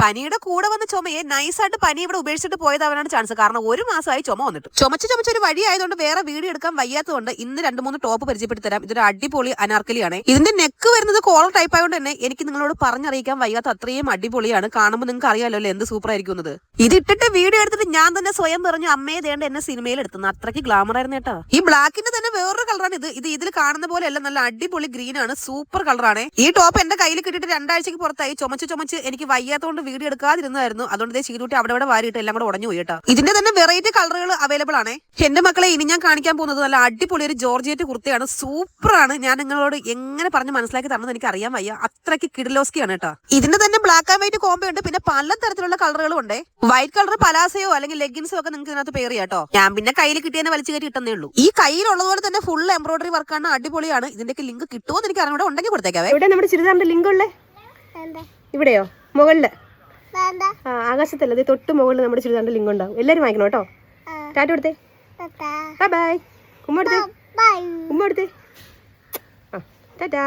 പനിയുടെ കൂടെ വന്ന ചുമയെ നൈസായിട്ട് പനി ഇവിടെ ഉപേക്ഷിച്ചിട്ട് പോയതാവാനാണ് ചാൻസ്. കാരണം ഒരു മാസമായി ചുമ വന്നിട്ട് ചുമച്ചൊരു വഴി ആയതുകൊണ്ട് വേറെ വീഡിയോ എടുക്കാൻ വയ്യാത്തതുകൊണ്ട് ഇന്ന് 2-3 ടോപ്പ് പരിചയപ്പെടുത്തി തരാം. ഇതൊരു അടിപൊളി അനാർക്കലിയാണ്. ഇതിന്റെ നെക്ക് വരുന്നത് കോളർ ടൈപ്പ് ആയതുകൊണ്ട് തന്നെ എനിക്ക് നിങ്ങളോട് പറഞ്ഞറിയിക്കാൻ വയ്യാത്ത അത്രയും അടിപൊളിയാണ്. കാണുമ്പോൾ നിങ്ങൾക്ക് അറിയാലോ എന്ത് സൂപ്പർ ആയിരിക്കുന്നത്. ഇതിട്ടിട്ട് വീഡിയോ എടുത്തിട്ട് ഞാൻ തന്നെ സ്വയം പറഞ്ഞു അമ്മയെ ദേണ്ട എന്നെ സിനിമയിൽ എടുത്തുന്നത്. അത്രയ്ക്ക് ഗ്ലാമർ ആയിരുന്നു കേട്ടോ. ഈ ബ്ലാക്കിന്റെ തന്നെ വേറൊരു കളറാണ് ഇത് ഇതിൽ കാണുന്ന പോലെ അല്ല, നല്ല അടിപൊളി ഗ്രീൻ ആണ്, സൂപ്പർ കളറാണ്. ഈ ടോപ്പ് എന്റെ കയ്യിൽ കിട്ടിയിട്ട് 2 ആഴ്ചക്ക് പുറത്തായി. ചുമച്ച് എനിക്ക് വയ്യാത്തതുകൊണ്ട് വീഡിയോ എടുക്കാതിരുന്നതായിരുന്നു. അതുകൊണ്ട് ചെയ്തിട്ട് അവിടെ വാരിയിട്ട് എല്ലാം കൂടെ ഉടഞ്ഞു പോയി കേട്ടോ. ഇതിന്റെ തന്നെ വെറൈറ്റി കളറുകൾ അവൈലബിൾ ആണ്. എന്റെ മക്കളെ ഇനി ഞാൻ കാണിക്കാൻ പോകുന്നത് നല്ല അടിപൊളി ഒരു ജോർജറ്റ് കുർത്തയാണ്. സൂപ്പറാണ്. ഞാൻ നിങ്ങളോട് എങ്ങനെ പറഞ്ഞ് മനസ്സിലാക്കി തരണമെന്ന് എനിക്ക് അറിയാൻ വയ്യ. അത്രയ്ക്ക് കിഡിലോസ്കിയാണ് കേട്ടോ. ഇതിന്റെ തന്നെ ബ്ലാക്ക് ആൻഡ് വൈറ്റ് കോംബോ ഉണ്ട്. പിന്നെ പല തരത്തിലുള്ള കളറുകളും ഉണ്ട്. വൈറ്റ് കളർ പലാസയോ അല്ലെങ്കിൽ ലെഗിൻസോ ഒക്കെ നിങ്ങൾക്ക് ഇതിനകത്ത് പെയർ ചെയ്യാം കേട്ടോ. ഞാൻ പിന്നെ കയ്യിൽ കിട്ടിയതിനെ വലിച്ചു കയറ്റി ഇട്ടേ ഉള്ളൂ. ഈ കയ്യിലുള്ളതുപോലെ തന്നെ ഫുൾ എംബ്രോയിഡറി വർക്കാണ്. അടിപൊളിയാണ്. ഇതിന്റെയൊക്കെ ലിങ്ക് കിട്ടുമോ എന്ന് എനിക്ക് അറിഞ്ഞൂടെ, ഉണ്ടെങ്കിൽ കൊടുത്തേക്കാവേ. ഇവിടെ നമ്മുടെ ചുരിദാറിന്റെ ലിങ്ക് ഉള്ളേ ഇവിടെയോ മുകളില് ആകാശത്തല്ല, ഇത് തൊട്ട് മുകളിൽ നമ്മുടെ ചുരിദാറിന്റെ ലിങ്ക് ഉണ്ടാവും. എല്ലാരും വാങ്ങിക്കണം കേട്ടോ. ടാറ്റ കൊടുത്തേ, ബൈ. ഉമ്മ എടുത്തേ, ഉമ്മ എടുത്തേ. ടാറ്റാ.